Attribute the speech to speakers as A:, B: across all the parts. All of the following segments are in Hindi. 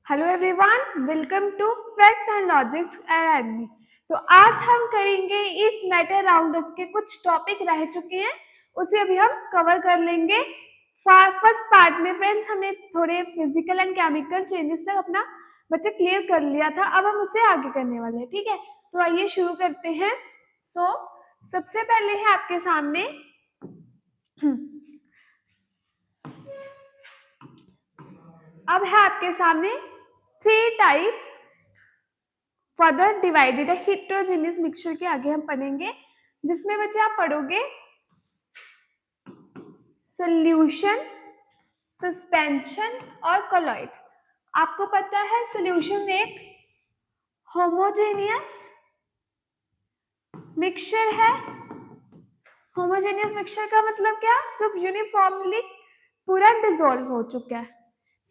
A: Hello everyone, welcome to facts and logics academy. तो आज हम करेंगे इस मैटर राउंड के कुछ टॉपिक रह चुके हैं, उसे अभी हम कवर कर लेंगे। फर्स्ट पार्ट में फ्रेंड्स हमने थोड़े फिजिकल एंड केमिकल चेंजेस तक अपना बच्चे क्लियर कर लिया था, अब हम उसे आगे करने वाले हैं। ठीक है, तो आइए शुरू करते हैं। सबसे पहले है आपके सामने अब है आपके सामने थ्री टाइप फर्दर डिवाइडेड है हिट्रोजेनियस मिक्सचर के आगे हम पढ़ेंगे, जिसमें बच्चे आप पढ़ोगे सोल्यूशन, सस्पेंशन और कोलॉइड। आपको पता है सोल्यूशन एक होमोजेनियस मिक्सचर है। होमोजेनियस मिक्सचर का मतलब क्या, जब यूनिफॉर्मली पूरा डिसॉल्व हो चुका है।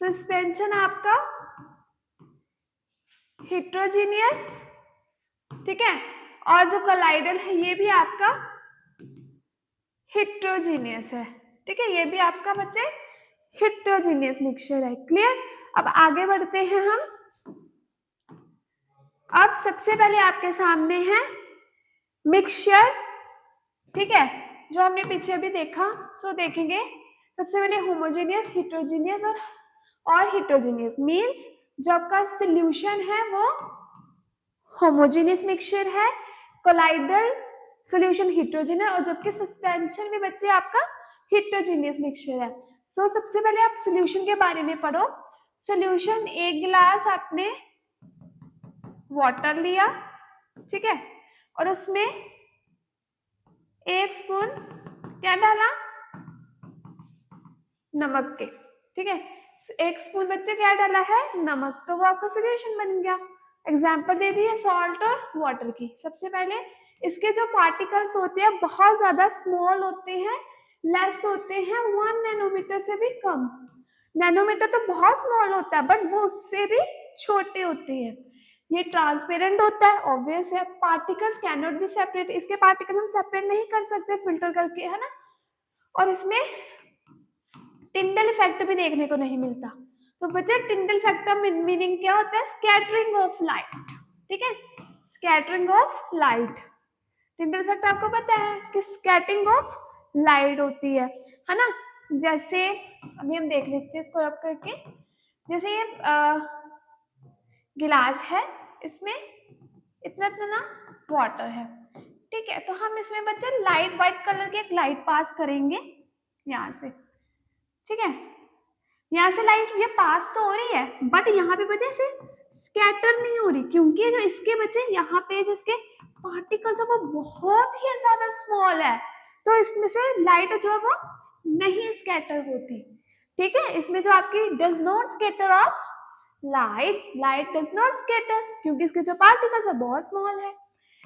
A: सस्पेंशन आपका हिट्रोजेनियस, ठीक है, और जो कोलाइडल है ये भी आपका हिट्रोजीनियस है। ठीक है, ये भी आपका बच्चे हिट्रोजीनियस मिक्सचर है। क्लियर। अब आगे बढ़ते हैं हम। अब सबसे पहले आपके सामने है मिक्सचर, ठीक है, जो हमने पीछे भी देखा। देखेंगे सबसे पहले होमोजेनियस, हिट्रोजीनियस और हिट्रोजीनियस मींस जो आपका सोल्यूशन है वो होमोजेनियस मिक्सचर है, कोलाइडल सॉल्यूशन हिट्रोजन है, और जबकि सस्पेंशन में बच्चे आपका हिट्रोजीनियस मिक्सचर है। सबसे पहले आप सॉल्यूशन के बारे में पढ़ो। सॉल्यूशन, एक गिलास आपने वाटर लिया, ठीक है, और उसमें एक स्पून क्या डाला, नमक के। ठीक है, एक स्पून बच्चे क्या डाला है, नमक, तो वो आपका सॉल्यूशन बन गया। एग्जाम्पल दे दिए सॉल्ट और वाटर की। सबसे पहले इसके जो पार्टिकल्स होते हैं बहुत ज्यादा स्मॉल होते हैं, लेस होते हैं, 1 नैनोमीटर से भी कम। नैनोमीटर तो बहुत स्मॉल होता है, बट वो उससे भी छोटे होते हैं। ये ट्रांसपेरेंट होता है, ऑब्वियस है। Particles can not be separate, इसके पार्टिकल हम सेपरेट नहीं कर सकते फिल्टर करके, है ना। और इसमें टिंडल इफेक्ट भी देखने को नहीं मिलता। तो बच्चे टिंडल इफेक्ट का मीनिंग क्या होता है, स्कैटरिंग ऑफ लाइट। ठीक है, scattering of light. Tyndall effect आपको पता है कि स्कैटरिंग ऑफ लाइट होती है ना। जैसे अभी हम देख लेते हैं इसको रब करके। जैसे ये गिलास है, इसमें इतना इतना वाटर है, ठीक है, तो हम इसमें बच्चे लाइट व्हाइट कलर की एक लाइट पास करेंगे यहाँ से। ठीक है, यहाँ से लाइट ये पास तो हो रही है, बट यहाँ पे बच्चे से स्कैटर नहीं हो रही, क्योंकि जो इसके बच्चे यहाँ पे जो इसके पार्टिकल्स है वो बहुत ही ज्यादा स्मॉल है, तो इसमें से लाइट जो है वो नहीं स्कैटर होती। ठीक है, इसमें जो आपकी does not scatter of light, light does not scatter, क्योंकि इसके जो पार्टिकल्स है बहुत स्मॉल है।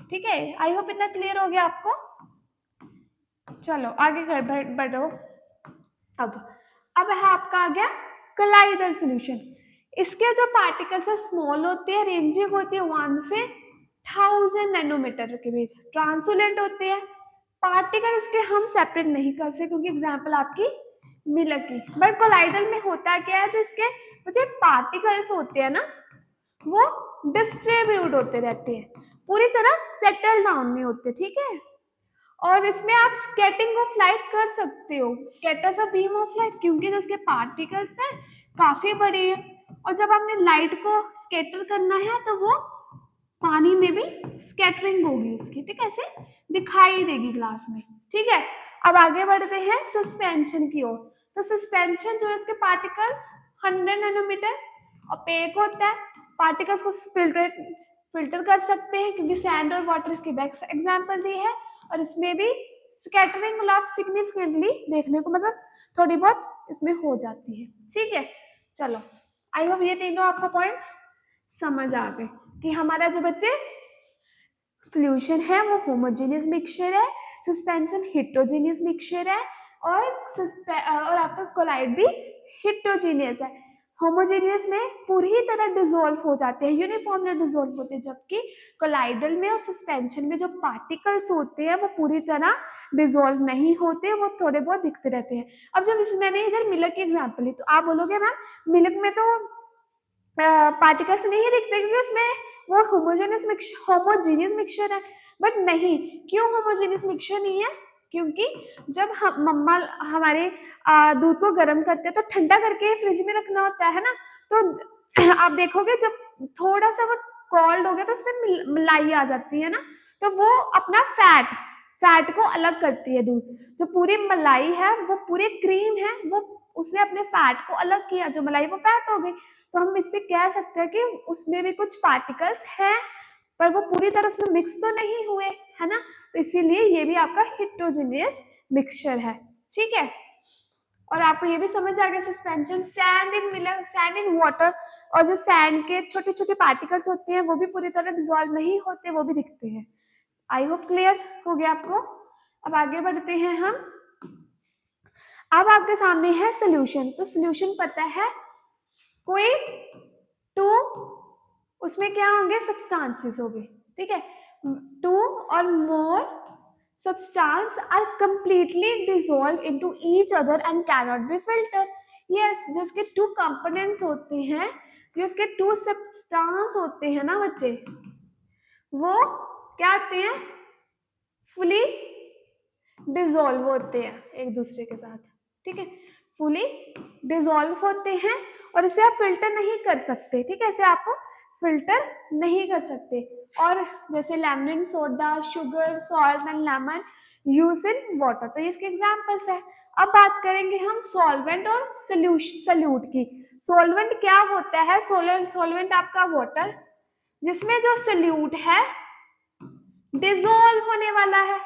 A: ठीक है, आई होप इतना क्लियर हो गया आपको। चलो आगे बढ़ो। अब है आपका आ गया कोलाइडल सॉल्यूशन। इसके जो पार्टिकल्स है स्मॉल होते हैं, रेंजिंग होती है 1 से 1000 नैनोमीटर के बीच, ट्रांसलेंट होते हैं। पार्टिकल इसके हम सेपरेट नहीं कर सकते, क्योंकि एग्जांपल आपकी मिल्क की। बट कोलाइडल में होता क्या है, जो इसके मुझे पार्टिकल्स होते हैं ना, वो डिस्ट्रीब्यूट होते रहते हैं, पूरी तरह सेटल डाउन नहीं होते। ठीक है, और इसमें आप स्कैटिंग ऑफ लाइट कर सकते हो, scatters of beam of light, क्योंकि जो उसके पार्टिकल्स हैं काफी बड़े हैं, और जब हमने लाइट को स्कैटर करना है तो वो पानी में भी स्कैटरिंग होगी उसकी, ठीक है, ऐसे दिखाई देगी ग्लास में। ठीक है, अब आगे बढ़ते हैं सस्पेंशन की ओर। तो सस्पेंशन जो है, इसके पार्टिकल्स 100 नैनोमीटर ओपेक होता है, पार्टिकल्स को फिल्टर कर सकते हैं, क्योंकि सैंड और वाटर इसके बेस्ट एग्जाम्पल दी है, और इसमें भी स्कैटरिंग मतलब सिग्निफिकेंटली देखने को, मतलब थोड़ी बहुत इसमें हो जाती है। ठीक है, चलो आई होप ये तीनों आपको पॉइंट्स समझ आ गए कि हमारा जो बच्चे सॉल्यूशन है वो होमोजेनियस मिक्सचर है, सस्पेंशन हिट्रोजेनियस मिक्सचर है, और आपका कोलाइड भी हिट्रोजेनियस है। होमोजेनियस में पूरी तरह डिसॉल्व हो जाते हैं, यूनिफॉर्मली डिसॉल्व होते हैं, जबकि कोलाइडल में और सस्पेंशन में जो पार्टिकल्स होते हैं वो पूरी तरह डिसॉल्व नहीं होते, वो थोड़े बहुत दिखते रहते हैं। अब जब मैंने इधर मिल्क की एग्जांपल ली, तो आप बोलोगे मैम मिल्क में तो पार्टिकल्स नहीं दिखते क्योंकि उसमें वो होमोजीनियस मिक्सचर है। बट नहीं, क्यों होमोजीनियस मिक्सचर नहीं है? क्योंकि जब हम मम्मा हमारे दूध को गर्म करते हैं तो ठंडा करके फ्रिज में रखना होता है ना, तो आप देखोगे जब थोड़ा सा वो कोल्ड हो गया तो उसमें मलाई आ जाती है ना, तो वो अपना फैट को अलग करती है दूध। जो पूरी मलाई है वो पूरी क्रीम है, वो उसने अपने फैट को अलग किया, जो मलाई वो फैट हो गई। तो हम इससे कह सकते हैं कि उसमें भी कुछ पार्टिकल्स हैं, पर वो पूरी तरह उसमें मिक्स तो नहीं हुए, है ना। तो इसीलिए ये भी आपका हेटेरोजेनियस मिक्सचर है, ठीक है। और आपको ये भी समझ आ गया सस्पेंशन, सैंड इन वाटर, और जो सैंड के छोटे छोटे पार्टिकल्स होते हैं वो भी पूरी तरह डिसॉल्व नहीं होते, वो भी दिखते हैं। आई होप क्लियर हो गया आपको। अब आगे बढ़ते हैं हम। अब आपके सामने है सोल्यूशन। तो सोल्यूशन पता है, कोई टू उसमें क्या होंगे, सब्सटेंसेस होंगे, ठीक है। टू और मोर substance are completely dissolved into each other and cannot be filtered. Yes, जो इसके टू कंपोनेंट्स होते हैं, जो इसके टू सब्सटेंस होते हैं ना बच्चे, वो क्या होते हैं, फुली डिसॉल्व होते हैं एक दूसरे के साथ, ठीक है। फुली डिसॉल्व होते हैं और इसे आप फिल्टर नहीं कर सकते, ठीक है, इसे आप फिल्टर नहीं कर सकते। और जैसे lemon soda, sugar, salt and lemon use in water, तो इसके एग्जांपल्स है। अब बात करेंगे हम सॉल्वेंट और सल्यूट की। सॉल्वेंट क्या होता है? सॉल्वेंट आपका वाटर जिसमें जो सल्यूट है डिसॉल्व होने वाला है,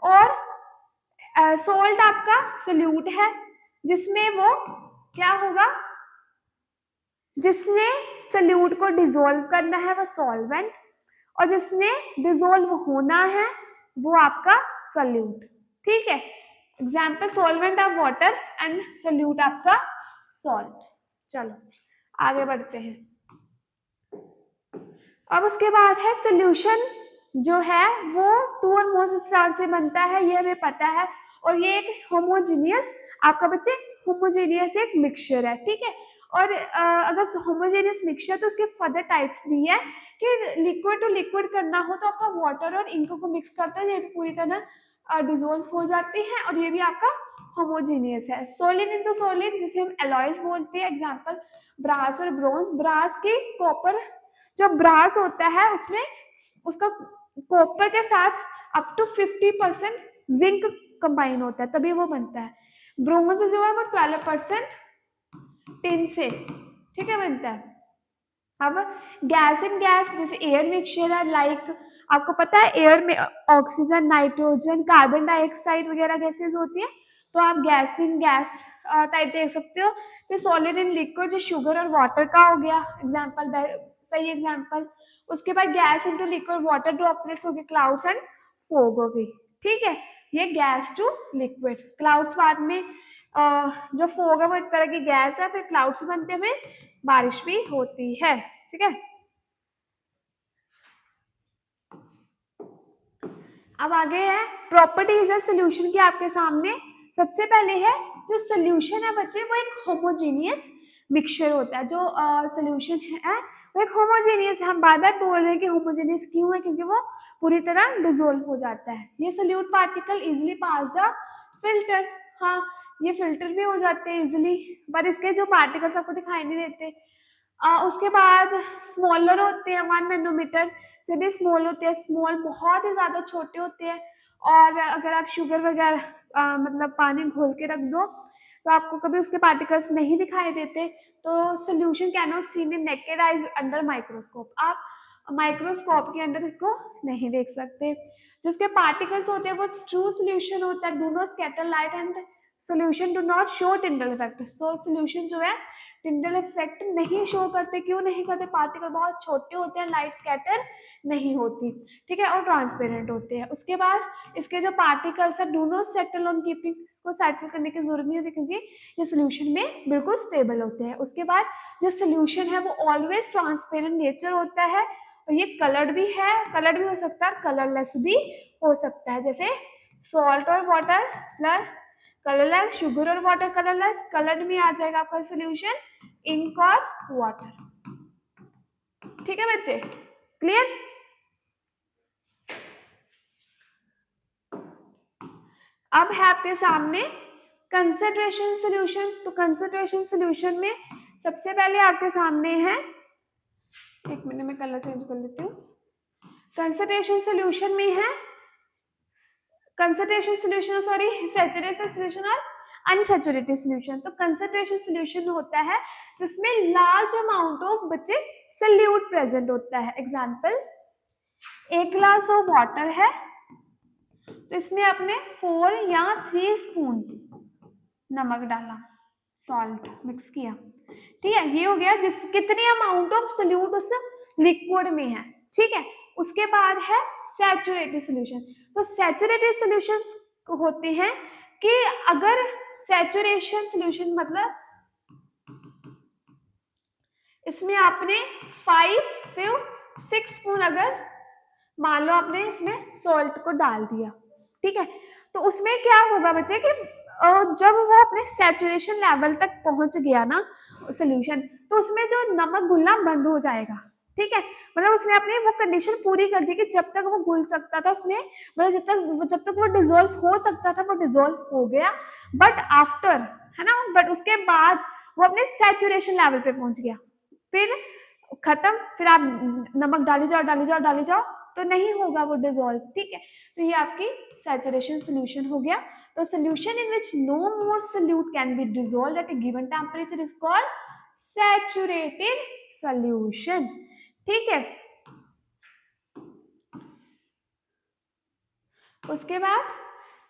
A: और सोल्ट आपका सल्यूट है जिसमें वो क्या होगा, जिसने सल्यूट को डिसॉल्व करना है वो सॉल्वेंट, और जिसने डिसॉल्व होना है वो आपका सल्यूट, ठीक है। Example solvent of water and solute आपका सॉल्ट। चलो आगे बढ़ते हैं। अब उसके बाद है सोल्यूशन, जो है वो टू और मोर सब्सटेंस से बनता है, ये हमें पता है। और ये एक होमोजेनियस, आपका बच्चे होमोजेनियस एक मिक्सचर है, ठीक है। और अगर होमोजेनियस मिक्सचर तो उसके फर्दर टाइप्स भी है कि लिक्विड टू लिक्विड करना हो तो आपका वाटर और इंक को मिक्स करता है, ये भी पूरी तरह डिसॉल्व हो जाती है, और ये भी आपका होमोजेनियस है। सॉलिड इनटू सॉलिड जिसे हम एलॉयज बोलते हैं, एग्जांपल ब्रास और ब्रोंज। ब्रास की कॉपर, जो ब्रास होता है उसमें उसका कॉपर के साथ अप टू 50% जिंक कंबाइन होता है, तभी वो बनता है। ब्रोंज जो है वो 12% टिन से, ठीक है, बनता है। अब गैस इन गैस, जैसे एयर मिक्सचर है, लाइक आपको पता है एयर में ऑक्सीजन, नाइट्रोजन, कार्बन डाइऑक्साइड वगैरह गैसेज होती है, तो आप गैस इन गैस टाइप देख सकते हो। फिर सॉलिड इन लिक्विड, जो शुगर और वाटर का हो गया एग्जाम्पल, सही एग्जाम्पल। उसके बाद gas into liquid, water droplets हो गए, क्लाउड्स एंड फोग हो गई, ठीक है। ये गैस टू लिक्विड। क्लाउड्स बाद में जो फोग है वो एक तरह की गैस है, फिर क्लाउड्स बनते हुए बारिश भी होती है, ठीक है। अब आगे है प्रॉपर्टीज है सोल्यूशन की आपके सामने। सबसे पहले है जो सोल्यूशन है बच्चे वो एक होमोजेनियस मिक्सचर होता है। जो सोल्यूशन है वो एक होमोजेनियस है। हम बार बार बोल रहे हैं कि होमोजेनियस क्यों है, क्योंकि वो पूरी तरह डिसॉल्व हो जाता है। ये solute particle easily pass the filter, हाँ ये फिल्टर भी हो जाते हैं इजिली, पर इसके जो पार्टिकल्स आपको दिखाई नहीं देते। उसके बाद स्मॉलर होते हैं, 1 नैनोमीटर से भी स्मॉल होते हैं, स्मॉल बहुत ही ज्यादा छोटे होते हैं। और अगर आप शुगर वगैरह मतलब पानी घोल के रख दो तो आपको कभी उसके पार्टिकल्स नहीं दिखाई देते। तो solution can not seen in naked eyes under microscope, आप माइक्रोस्कोप के अंदर इसको नहीं देख सकते। जिसके पार्टिकल्स होते हैं वो ट्रू सोल्यूशन होता है, do not scatter light and solution do not show Tyndall effect. So solution जो है टिंडल इफेक्ट नहीं शो करते, क्यों नहीं करते? पार्टिकल बहुत छोटे होते हैं, लाइट स्कैटर नहीं होती, ठीक है, और ट्रांसपेरेंट होते हैं। उसके बाद इसके जो पार्टिकल्स है do not settle on keeping, इसको सेटल करने की जरूरत नहीं होती क्योंकि ये सोल्यूशन में बिल्कुल स्टेबल होते हैं। उसके बाद जो सोल्यूशन है वो ऑलवेज ट्रांसपेरेंट नेचर होता है, और ये कलर्ड भी है, कलर्ड भी हो सकता है, कलरलेस भी हो सकता है। जैसे सॉल्ट और वाटर प्लस कलरलेस, शुगर और वाटर कलरलेस, कलर्ड में आ जाएगा आपका सोल्यूशन इंक और वाटर। ठीक है बच्चे, क्लियर? अब है आपके सामने कंसंट्रेशन सॉल्यूशन। तो कंसंट्रेशन सॉल्यूशन में सबसे पहले आपके सामने है, एक मिनट में कलर चेंज कर लेती हूँ। कंसंट्रेशन सॉल्यूशन में है concentration solution, sorry, saturated solution और अनसैचुरेटेड सॉल्यूशन। तो कंसंट्रेशन सॉल्यूशन होता है जिसमें लार्ज अमाउंट ऑफ बच्चे सॉल्यूट प्रेजेंट होता है। एग्जांपल, एक ग्लास ऑफ वाटर है तो इसमें आपने 4 या 3 स्पून नमक डाला, सॉल्ट मिक्स किया, ठीक है, ये हो गया जिस कितनी अमाउंट ऑफ सॉल्यूट उस लिक्विड में है, ठीक है। उसके बाद है सैचुरेटेड सॉल्यूशन। तो सैचुरेटेड सॉल्यूशंस होते हैं कि अगर सैचुरेशन सॉल्यूशन मतलब इसमें आपने 5 से 6 स्पून अगर मान लो आपने इसमें सॉल्ट को डाल दिया, ठीक है, तो उसमें क्या होगा बच्चे कि जब वो अपने सैचुरेशन लेवल तक पहुंच गया ना सॉल्यूशन, तो उसमें जो नमक घुलना बंद हो जाएगा, ठीक है। मतलब उसने अपनी वो कंडीशन पूरी कर दी कि जब तक वो घुल सकता था उसने, मतलब जब तक वो डिसॉल्व हो सकता था वो डिसॉल्व हो गया, बट आफ्टर, है ना, बट उसके बाद वो अपने सैचुरेशन लेवल पे पहुंच गया, फिर खत्म, फिर आप नमक डाली जाओ तो नहीं होगा वो डिसॉल्व, ठीक है। तो ये आपकी सैचुरेशन सॉल्यूशन हो गया। तो solution in which no more solute can be dissolved at a given temperature is called saturated solution, ठीक है। उसके बाद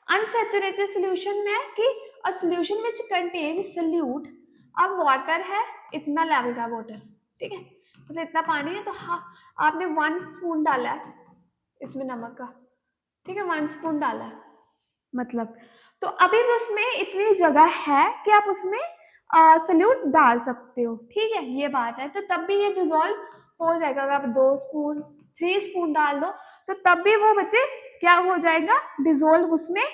A: अनसैचुरेटेड सॉल्यूशन में कि a solution which contain solute, अब वाटर है इतना लेवल का वाटर, ठीक है, मतलब इतना पानी है, तो हाँ आपने 1 स्पून डाला है इसमें नमक का, ठीक है, 1 स्पून डाला है, मतलब तो अभी भी उसमें इतनी जगह है कि आप उसमें सॉल्यूट डाल सकते हो, ठीक है, ये बात है। तो तब भी ये डिसॉल्व हो जाएगा। अगर आप 2 स्पून 3 स्पून डाल दो तो तब भी वो बच्चे क्या हो जाएगा, डिसॉल्व उसमें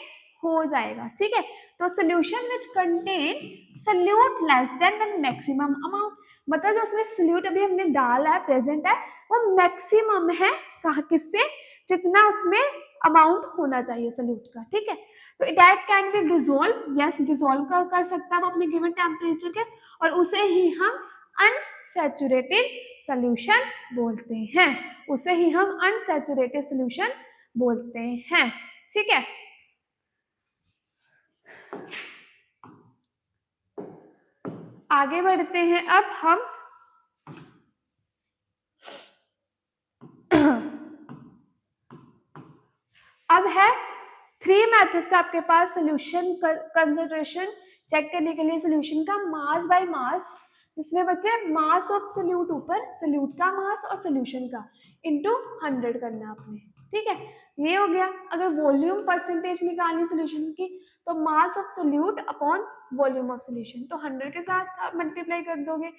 A: हो जाएगा, ठीक है। तो solution which contain solute less than the maximum amount, मतलब जो उसमें सॉल्यूट अभी हमने डाला है, प्रेजेंट है, वो मैक्सिमम है, कहा किससे, जितना उसमें अमाउंट होना चाहिए सॉल्यूट का, ठीक है। तो that can be dissolve, yes dissolve कर सकता है अपने गिवन टेम्परेचर के, और उसे ही हम अनसैचुरेटेड सॉल्यूशन बोलते हैं, उसे ही हम अनसैचुरेटेड सॉल्यूशन बोलते हैं, ठीक है। आगे बढ़ते हैं अब हम अब है 3 मेथड्स आपके पास सॉल्यूशन कंसंट्रेशन चेक करने के लिए सॉल्यूशन का, मास बाय मास, जिसमें बच्चे मास ऑफ सॉल्यूट ऊपर, सॉल्यूट का मास और सॉल्यूशन का इनटू 100 करना आपने, ठीक है, ये हो गया। अगर वॉल्यूम परसेंटेज निकालनी सॉल्यूशन की तो mass of solute upon volume of solution, तो 100 के साथ आप मल्टीप्लाई कर दोगे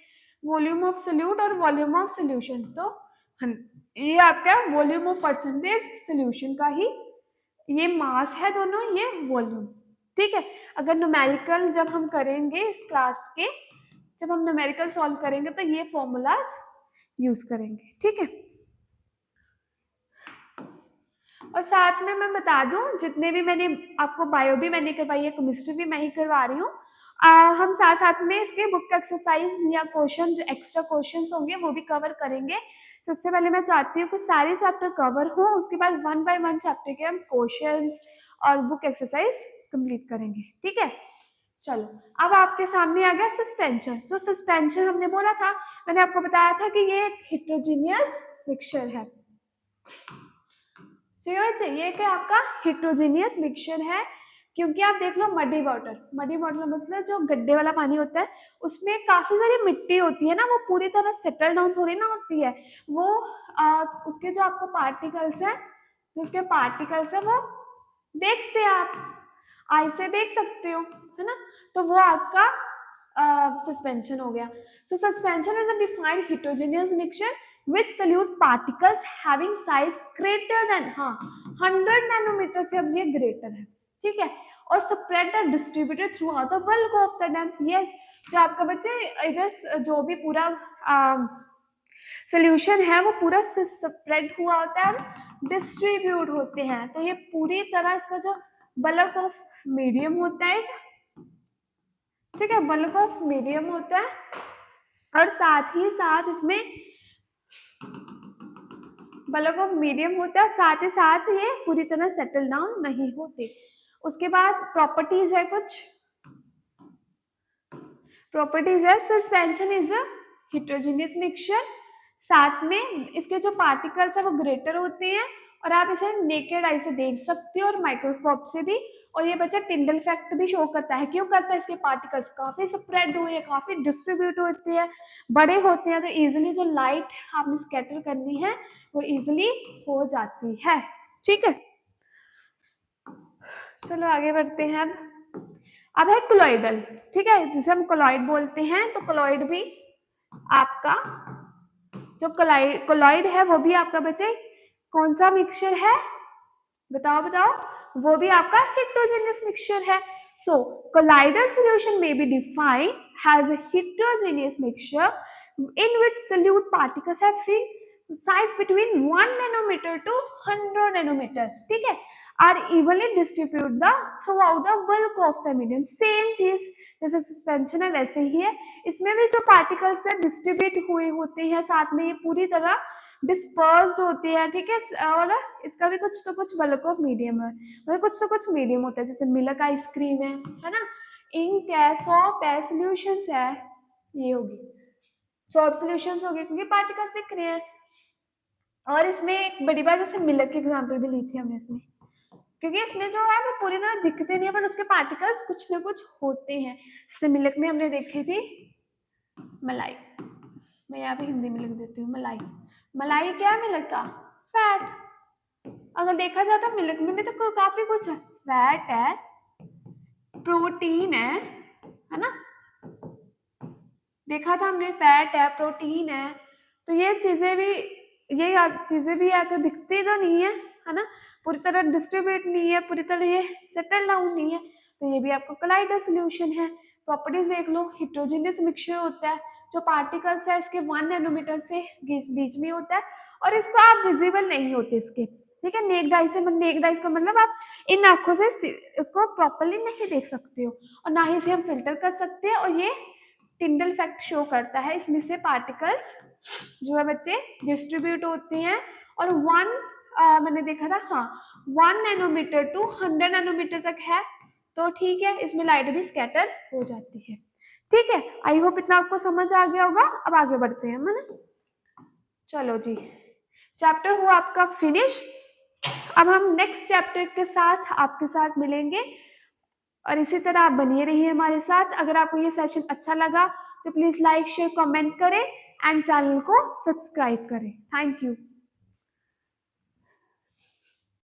A: वॉल्यूम ऑफ सॉल्यूट और वॉल्यूम ऑफ सॉल्यूशन, तो ये आपका वॉल्यूम ऑफ परसेंटेज सॉल्यूशन का ही, ये मास है दोनों, ये वॉल्यूम, ठीक है। अगर न्यूमेरिकल जब हम करेंगे इस क्लास के, जब हम न्यूमेरिकल सॉल्व करेंगे तो ये फॉर्मूलाज यूज करेंगे, ठीक है। और साथ में मैं बता दूं, जितने भी मैंने आपको बायो भी मैंने करवाई है, केमिस्ट्री भी मैं ही करवा रही हूँ, हम साथ साथ में इसके बुक एक्सरसाइज या क्वेश्चन जो एक्स्ट्रा क्वेश्चंस होंगे वो भी कवर करेंगे। सबसे पहले मैं चाहती हूँ कि सारे चैप्टर कवर हो, उसके बाद 1 बाय 1 चैप्टर के हम क्वेश्चंस और बुक एक्सरसाइज कंप्लीट करेंगे, ठीक है। चलो, अब आपके सामने आ गया सस्पेंशन। जो सस्पेंशन हमने बोला था, मैंने आपको बताया था कि ये एक हेट्रोजीनियस मिक्सचर है, ठीक है बच्चे, ये क्या आपका हेट्रोजीनियस मिक्सचर है, क्योंकि आप देख लो मडी वाटर, मडी वाटर मतलब जो गड्ढे वाला पानी होता है उसमें काफी सारी मिट्टी होती है ना, वो पूरी तरह सेटल डाउन थोड़ी ना होती है, वो उसके जो आपको पार्टिकल्स है, जो उसके पार्टिकल्स है वो देखते हैं आप, आई से देख सकते हो, है ना, तो वो आपका सस्पेंशन हो गया। So suspension is a defined heterogeneous mixture with solute particles having size greater than 100 nanometre से अब ये ग्रेटर है, ठीक है, और spread और distributed throughout the bulk of the dam, yes, जो आपका बच्चे इधर जो भी पूरा सोल्यूशन है वो पूरा स्प्रेड हुआ होता है और डिस्ट्रीब्यूट होते हैं। तो ये पूरी तरह इसका जो बल्क ऑफ मीडियम होता है, ठीक है, बल्क ऑफ मीडियम होता है, और साथ ही साथ इसमें बल्क ऑफ मीडियम होता है, साथ ही साथ ये पूरी तरह सेटल डाउन नहीं होते। उसके बाद प्रॉपर्टीज है, कुछ प्रॉपर्टीज है। Suspension is a heterogeneous mixture, साथ में इसके जो पार्टिकल्स है वो ग्रेटर होते हैं, और आप इसे नेकेड आई से देख सकते हो और माइक्रोस्कोप से भी। और ये बच्चा टिंडल इफेक्ट भी शो करता है। क्यों करता है? इसके पार्टिकल्स काफी स्प्रेड हुए हैं, काफी डिस्ट्रीब्यूट होते हैं, बड़े होते हैं, तो इजिली जो लाइट आपने स्कैटर करनी है वो इजिली हो जाती है। ठीक है, चलो आगे बढ़ते हैं। अब है कोलॉइडल, ठीक है, जिसे हम कोलॉइड बोलते हैं। तो कोलॉइड भी आपका जो कोलॉइड है वो भी आपका बच्चे कौन सा मिक्सचर है? बताओ बताओ। वो भी आपका हेटेरोजेनियस मिक्सचर है। सो colloidal solution may be defined as a heterogeneous mixture in which solute particles have size between 1 nanometer to 100 nanometer, ठीक है, are evenly distributed throughout the bulk of the medium। Same चीज जैसे सस्पेंशन है वैसे ही है, इसमें भी जो पार्टिकल्स है डिस्ट्रीब्यूट हुए होते हैं, साथ में ये पूरी तरह डिस्पर्स्ड होती है, ठीक है, और इसका भी कुछ तो कुछ बल्क ऑफ मीडियम है, मतलब कुछ तो कुछ मीडियम होता है, जैसे मिल्क आइसक्रीम है ना, इंक है, सॉप है, सॉल्यूशंस है, ये होगी सॉप सॉल्यूशंस हो गए क्योंकि पार्टिकल्स दिख रहे हैं। और इसमें एक बड़ी बात, जैसे मिल्क की एग्जांपल भी ली थी हमने इसमें, क्योंकि इसमें जो है वो पूरी तरह दिखते नहीं है, पर उसके पार्टिकल्स कुछ ना कुछ होते हैं। जैसे मिल्क में हमने देखी थी मलाई, मैं यहाँ पे हिंदी में लिख देती हूँ मलाई। मलाई क्या है मिल्क का? फैट। अगर देखा जाए तो मिल्क में भी तो काफी कुछ है, फैट है, प्रोटीन है ना, देखा था हमने, फैट है, प्रोटीन है, तो ये चीजें भी है, तो दिखती तो नहीं है ना, पूरी तरह डिस्ट्रीब्यूट नहीं है, पूरी तरह ये सेटल डाउन नहीं है, तो ये भी आपका कोलाइडल सॉल्यूशन है। प्रॉपर्टीज देख लो, हेटेरोजेनियस मिक्सचर होता है, जो पार्टिकल्स है इसके 1 नैनोमीटर से बीच में होता है, और इसको आप विजिबल नहीं होते इसके, ठीक है, नेक्ड आइज का मतलब आप इन आंखों से उसको प्रॉपरली नहीं देख सकते हो, और ना ही इसे हम फिल्टर कर सकते हैं, और ये टिंडल इफेक्ट शो करता है, इसमें से पार्टिकल्स जो है बच्चे डिस्ट्रीब्यूट होते हैं, और मैंने देखा था, हाँ, 1 नैनोमीटर टू 100 नैनोमीटर तक है, तो ठीक है, इसमें लाइट भी स्कैटर हो जाती है। ठीक है, आई होप इतना आपको समझ आ गया होगा। अब आगे बढ़ते हैं है ना, चलो जी, चैप्टर हुआ आपका फिनिश। अब हम नेक्स्ट चैप्टर के साथ आपके साथ मिलेंगे, और इसी तरह आप बनिए रहिए हमारे साथ। अगर आपको ये सेशन अच्छा लगा तो प्लीज लाइक शेयर कमेंट करें एंड चैनल को सब्सक्राइब करें। Thank you.